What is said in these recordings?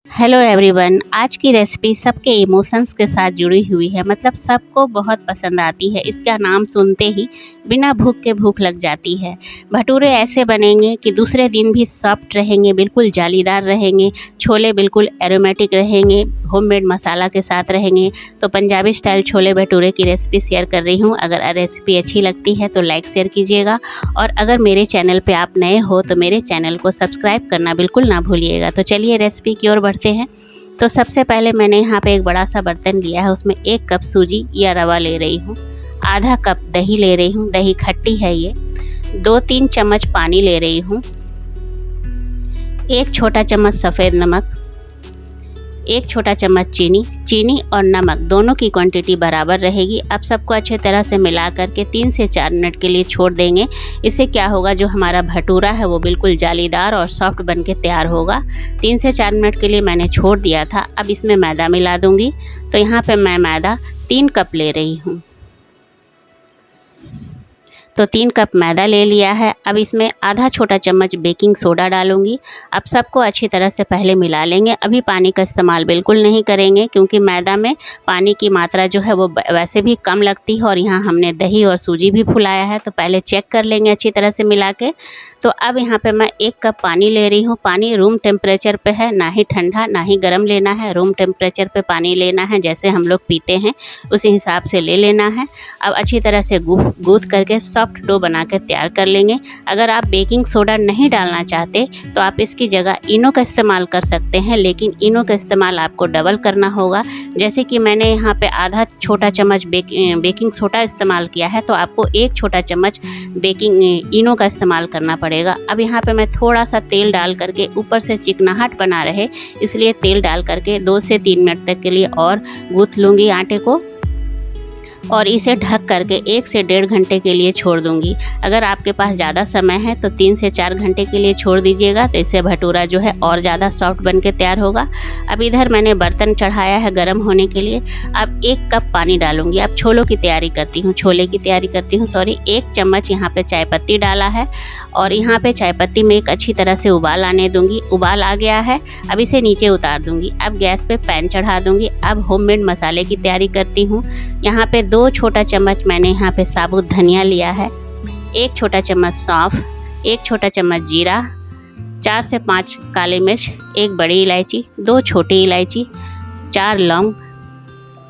Hello everyone. आज की recipe सबके इमोशंस के साथ जुड़ी हुई है, मतलब सबको बहुत पसंद आती है। इसका नाम सुनते ही बिना भूख के भूख लग जाती है। भटूरे ऐसे बनेंगे कि दूसरे दिन भी सॉफ्ट रहेंगे, बिल्कुल जालीदार रहेंगे। छोले बिल्कुल एरोमेटिक रहेंगे, होममेड मसाला के साथ रहेंगे। तो पंजाबी स्टाइल छोले भटूरे की रेसिपी शेयर कर रही हूँ। अगर रेसिपी अच्छी लगती है तो लाइक शेयर कीजिएगा, और अगर मेरे चैनल पे आप नए हो तो मेरे चैनल को सब्सक्राइब करना बिल्कुल ना भूलिएगा। तो चलिए रेसिपी की ओर बढ़ते हैं। तो सबसे पहले मैंने यहाँ पे एक बड़ा सा बर्तन लिया है, उसमें 1 कप सूजी या रवा ले रही हूँ, आधा कप दही ले रही हूँ, दही खट्टी है ये, 2-3 चम्मच पानी ले रही हूँ, 1 छोटा चम्मच सफ़ेद नमक, 1 छोटा चम्मच चीनी और नमक दोनों की क्वांटिटी बराबर रहेगी। अब सबको अच्छे तरह से मिला करके 3 से 4 मिनट के लिए छोड़ देंगे। इससे क्या होगा, जो हमारा भटूरा है वो बिल्कुल जालीदार और सॉफ्ट बन के तैयार होगा। 3 से 4 मिनट के लिए मैंने छोड़ दिया था। अब इसमें मैदा मिला दूंगी। तो यहाँ पे मैं मैदा 3 कप ले रही हूँ। तो 3 कप मैदा ले लिया है। अब इसमें आधा छोटा चम्मच बेकिंग सोडा डालूंगी। अब सबको अच्छी तरह से पहले मिला लेंगे। अभी पानी का इस्तेमाल बिल्कुल नहीं करेंगे, क्योंकि मैदा में पानी की मात्रा जो है वो वैसे भी कम लगती है, और यहाँ हमने दही और सूजी भी फुलाया है। तो पहले चेक कर लेंगे अच्छी तरह से मिला के। तो अब यहाँ पे मैं 1 कप पानी ले रही हूँ। पानी रूम टेम्परेचर पे है, ना ही ठंडा ना ही गर्म लेना है, रूम टेम्परेचर पे पानी लेना है। जैसे हम लोग पीते हैं उसी हिसाब से ले लेना है। अब अच्छी तरह से गूँथ करके सॉफ्ट डो बना के तैयार कर लेंगे। अगर आप बेकिंग सोडा नहीं डालना चाहते तो आप इसकी जगह इनो का इस्तेमाल कर सकते हैं, लेकिन इनो का इस्तेमाल आपको डबल करना होगा। जैसे कि मैंने यहाँ पे आधा छोटा चम्मच बेकिंग सोडा इस्तेमाल किया है, तो आपको 1 छोटा चम्मच बेकिंग इनो का इस्तेमाल करना पड़ेगा। अब यहाँ पे मैं थोड़ा सा तेल डाल करके, ऊपर से चिकनाहट बना रहे इसलिए तेल डाल करके 2 से 3 मिनट तक के लिए और गूँथ लूँगी आटे को, और इसे ढक करके 1 से 1.5 घंटे के लिए छोड़ दूंगी। अगर आपके पास ज़्यादा समय है तो 3 से 4 घंटे के लिए छोड़ दीजिएगा, तो इससे भटूरा जो है और ज़्यादा सॉफ्ट बन के तैयार होगा। अब इधर मैंने बर्तन चढ़ाया है गर्म होने के लिए। अब 1 कप पानी डालूंगी। अब छोले की तैयारी करती हूँ, 1 चम्मच यहाँ पे चाय पत्ती डाला है, और यहाँ पे चाय पत्ती में एक अच्छी तरह से उबाल आने दूंगी। उबाल आ गया है, अब इसे नीचे उतार दूंगी। अब गैस पे पैन चढ़ा दूंगी। अब होममेड मसाले की तैयारी करती हूँ। यहाँ पे 2 छोटा चम्मच मैंने यहाँ पे साबुत धनिया लिया है, 1 छोटा चम्मच सौंफ, 1 छोटा चम्मच जीरा, 4 से 5 काली मिर्च, 1 बड़ी इलायची, 2 छोटी इलायची, 4 लौंग,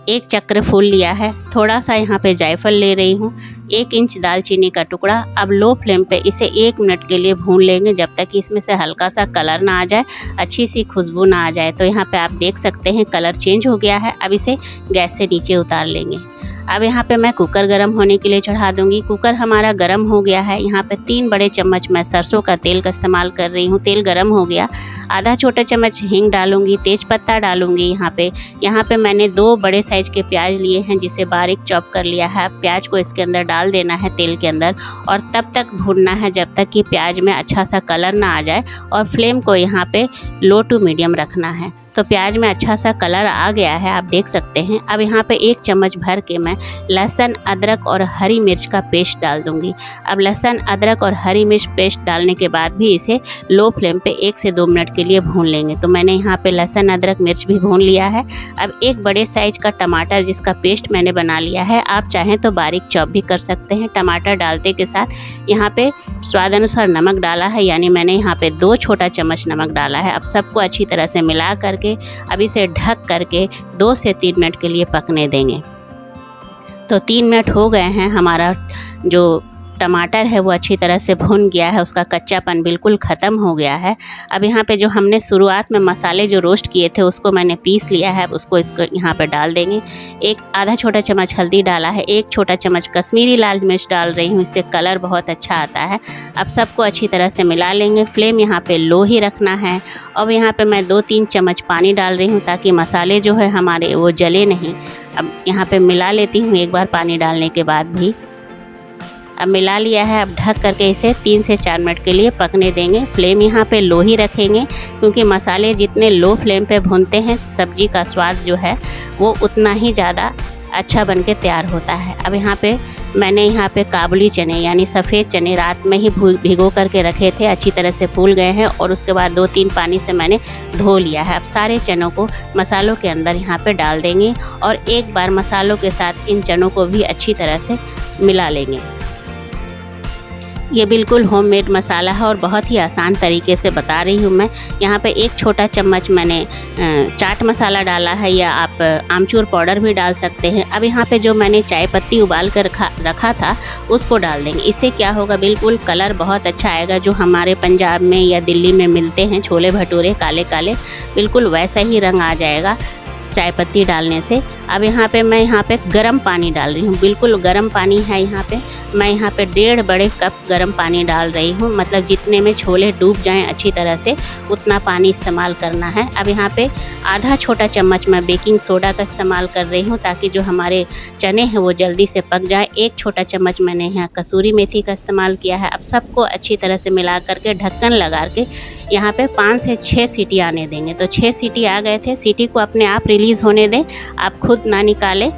1 चक्र फूल लिया है, थोड़ा सा यहाँ पे जायफल ले रही हूँ, 1 इंच दालचीनी का टुकड़ा। अब लो फ्लेम पे इसे 1 मिनट के लिए भून लेंगे, जब तक कि इसमें से हल्का सा कलर ना आ जाए, अच्छी सी खुशबू ना आ जाए। तो यहाँ पे आप देख सकते हैं कलर चेंज हो गया है। अब इसे गैस से नीचे उतार लेंगे। अब यहाँ पे मैं कुकर गरम होने के लिए चढ़ा दूंगी। कुकर हमारा गरम हो गया है। यहाँ पे 3 बड़े चम्मच मैं सरसों का तेल का इस्तेमाल कर रही हूँ। तेल गरम हो गया, आधा छोटा चम्मच हींग डालूंगी, तेज पत्ता डालूंगी। यहाँ पे मैंने 2 बड़े साइज के प्याज लिए हैं, जिसे बारीक चॉप कर लिया है। प्याज को इसके अंदर डाल देना है तेल के अंदर, और तब तक भूनना है जब तक कि प्याज में अच्छा सा कलर ना आ जाए, और फ्लेम को यहाँ पे लो टू मीडियम रखना है। तो प्याज में अच्छा सा कलर आ गया है, आप देख सकते हैं। अब यहाँ पे 1 चम्मच भर के मैं लहसुन, अदरक और हरी मिर्च का पेस्ट डाल दूंगी। अब लहसुन, अदरक और हरी मिर्च पेस्ट डालने के बाद भी इसे लो फ्लेम पे 1 से 2 मिनट के लिए भून लेंगे। तो मैंने यहाँ पे लहसुन, अदरक, मिर्च भी भून लिया है। अब 1 बड़े साइज का टमाटर, जिसका पेस्ट मैंने बना लिया है, आप चाहें तो बारीक चॉप भी कर सकते हैं। टमाटर डालते के साथ यहाँ पे स्वाद अनुसार नमक डाला है, यानी मैंने यहाँ पे 2 छोटा चम्मच नमक डाला है। अब सबको अच्छी तरह से मिला करके अब इसे ढक करके 2 से 3 मिनट के लिए पकने देंगे। तो 3 मिनट हो गए हैं। हमारा जो टमाटर है वो अच्छी तरह से भुन गया है, उसका कच्चापन बिल्कुल ख़त्म हो गया है। अब यहाँ पे जो हमने शुरुआत में मसाले जो रोस्ट किए थे उसको मैंने पीस लिया है, उसको यहाँ पे डाल देंगे। आधा छोटा चम्मच हल्दी डाला है, 1 छोटा चम्मच कश्मीरी लाल मिर्च डाल रही हूँ, इससे कलर बहुत अच्छा आता है। अब सबको अच्छी तरह से मिला लेंगे। फ्लेम यहाँ पे लो ही रखना है। अब यहाँ पे मैं 2-3 चम्मच पानी डाल रही हूँ, ताकि मसाले जो है हमारे वो जले नहीं। अब यहाँ पे मिला लेती हूँ एक बार पानी डालने के बाद भी। अब मिला लिया है। अब ढक करके इसे 3 से 4 मिनट के लिए पकने देंगे। फ्लेम यहाँ पे लो ही रखेंगे, क्योंकि मसाले जितने लो फ्लेम पे भूनते हैं, सब्जी का स्वाद जो है वो उतना ही ज़्यादा अच्छा बन के तैयार होता है। अब मैंने यहाँ पे काबुली चने यानी सफ़ेद चने रात में ही भिगो करके रखे थे, अच्छी तरह से फूल गए हैं और उसके बाद 2-3 पानी से मैंने धो लिया है। अब सारे चनों को मसालों के अंदर यहाँ पे डाल देंगे और एक बार मसालों के साथ इन चनों को भी अच्छी तरह से मिला लेंगे। ये बिल्कुल होममेड मसाला है और बहुत ही आसान तरीके से बता रही हूँ मैं। यहाँ पे 1 छोटा चम्मच मैंने चाट मसाला डाला है या आप आमचूर पाउडर भी डाल सकते हैं। अब यहाँ पे जो मैंने चाय पत्ती उबाल कर रखा था उसको डाल देंगे। इससे क्या होगा, बिल्कुल कलर बहुत अच्छा आएगा। जो हमारे पंजाब में या दिल्ली में मिलते हैं छोले भटूरे काले काले, बिल्कुल वैसा ही रंग आ जाएगा चाय पत्ती डालने से। अब मैं यहाँ पे गर्म पानी डाल रही हूँ, बिल्कुल गर्म पानी है। मैं यहाँ पे 1.5 बड़े कप गर्म पानी डाल रही हूँ, मतलब जितने में छोले डूब जाएं अच्छी तरह से उतना पानी इस्तेमाल करना है। अब यहाँ पे आधा छोटा चम्मच मैं बेकिंग सोडा का इस्तेमाल कर रही हूँ ताकि जो हमारे चने हैं वो जल्दी से पक जाए। 1 छोटा चम्मच मैंने यहाँ कसूरी मेथी का इस्तेमाल किया है। अब सबको अच्छी तरह से मिला करके ढक्कन लगा के यहाँ पे 5 से 6 सीटी आने देंगे। तो 6 सीटी आ गए थे, सीटी को अपने आप रिलीज़ होने दें, आप खुद ना निकालें,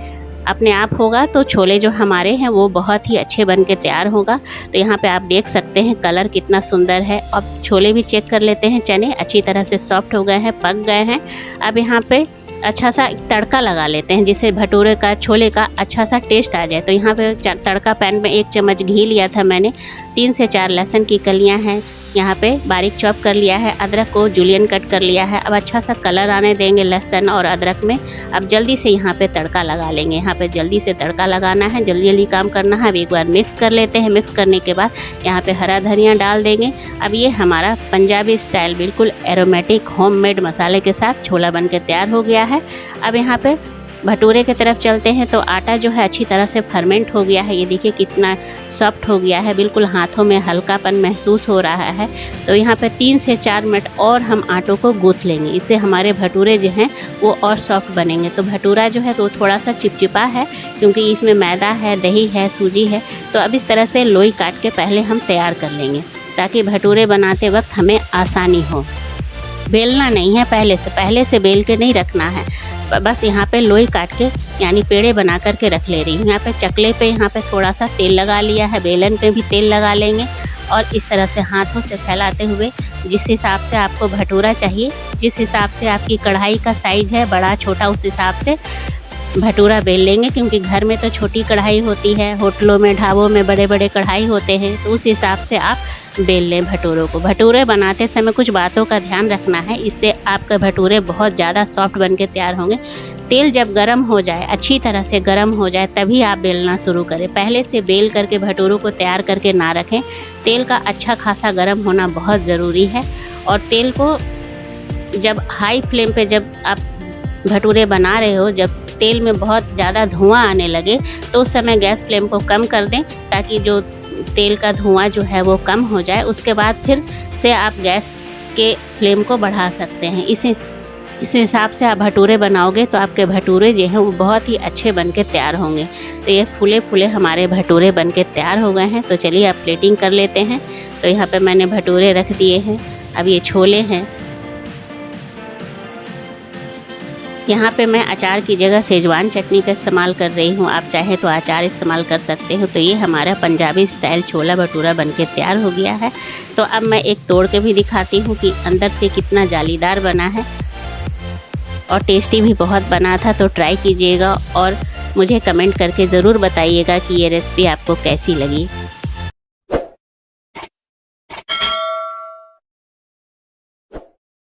अपने आप होगा तो छोले जो हमारे हैं वो बहुत ही अच्छे बन के तैयार होगा। तो यहाँ पे आप देख सकते हैं कलर कितना सुंदर है। अब छोले भी चेक कर लेते हैं, चने अच्छी तरह से सॉफ्ट हो गए हैं, पक गए हैं। अब यहाँ पे अच्छा सा तड़का लगा लेते हैं जिससे भटूरे का छोले का अच्छा सा टेस्ट आ जाए। तो यहाँ पे तड़का पैन में 1 चम्मच घी लिया था मैंने, 3 से 4 लहसुन की कलियाँ हैं, यहाँ पे बारीक चॉप कर लिया है, अदरक को जूलियन कट कर लिया है। अब अच्छा सा कलर आने देंगे लहसुन और अदरक में। अब जल्दी से यहाँ पे तड़का लगा लेंगे। यहाँ पे जल्दी से तड़का लगाना है, जल्दी जल्दी काम करना है। अब एक बार मिक्स कर लेते हैं। मिक्स करने के बाद यहाँ पे हरा धनिया डाल देंगे। अब ये हमारा पंजाबी स्टाइल बिल्कुल एरोमेटिक होममेड मसाले के साथ छोला बन के तैयार हो गया है। अब यहाँ पे भटूरे की तरफ चलते हैं। तो आटा जो है अच्छी तरह से फर्मेंट हो गया है, ये देखिए कितना सॉफ्ट हो गया है, बिल्कुल हाथों में हल्कापन महसूस हो रहा है। तो यहाँ पे 3 से 4 मिनट और हम आटों को गूँथ लेंगे, इससे हमारे भटूरे जो हैं वो और सॉफ्ट बनेंगे। तो भटूरा जो है तो थोड़ा सा चिपचिपा है क्योंकि इसमें मैदा है, दही है, सूजी है। तो अब इस तरह से लोई काट के पहले हम तैयार कर लेंगे ताकि भटूरे बनाते वक्त हमें आसानी हो। बेलना नहीं है, पहले से बेल के नहीं रखना है, बस यहाँ पे लोई काट के यानी पेड़े बना करके रख ले रही हूँ। यहाँ पे चकले पे यहाँ पे थोड़ा सा तेल लगा लिया है, बेलन पे भी तेल लगा लेंगे और इस तरह से हाथों से फैलाते हुए जिस हिसाब से आपको भटूरा चाहिए, जिस हिसाब से आपकी कढ़ाई का साइज़ है बड़ा छोटा, उस हिसाब से भटूरा बेल लेंगे। क्योंकि घर में तो छोटी कढ़ाई होती है, होटलों में ढाबों में बड़े बड़े कढ़ाई होते हैं, तो उस हिसाब से आप बेल लें भटूरों को। भटूरे बनाते समय कुछ बातों का ध्यान रखना है, इससे आपके भटूरे बहुत ज़्यादा सॉफ्ट बन के तैयार होंगे। तेल जब गर्म हो जाए, अच्छी तरह से गर्म हो जाए, तभी आप बेलना शुरू करें। पहले से बेल करके भटूरों को तैयार करके ना रखें। तेल का अच्छा खासा गर्म होना बहुत ज़रूरी है। और तेल को जब हाई फ्लेम पे जब आप भटूरे बना रहे हो, जब तेल में बहुत ज़्यादा धुआं आने लगे तो उस समय गैस फ्लेम को कम कर दें ताकि जो तेल का धुआं जो है वो कम हो जाए। उसके बाद फिर से आप गैस के फ्लेम को बढ़ा सकते हैं। इस हिसाब से आप भटूरे बनाओगे तो आपके भटूरे जो हैं वो बहुत ही अच्छे बन के तैयार होंगे। तो ये फूले फूले हमारे भटूरे बन के तैयार हो गए हैं। तो चलिए आप प्लेटिंग कर लेते हैं। तो यहाँ पे मैंने भटूरे रख दिए हैं। अब ये छोले हैं। यहाँ पे मैं अचार की जगह सेजवान चटनी का इस्तेमाल कर रही हूँ, आप चाहे तो अचार इस्तेमाल कर सकते हो। तो ये हमारा पंजाबी स्टाइल छोला भटूरा बनके तैयार हो गया है। तो अब मैं एक तोड़ के भी दिखाती हूँ कि अंदर से कितना जालीदार बना है और टेस्टी भी बहुत बना था। तो ट्राई कीजिएगा और मुझे कमेंट करके ज़रूर बताइएगा कि ये रेसिपी आपको कैसी लगी।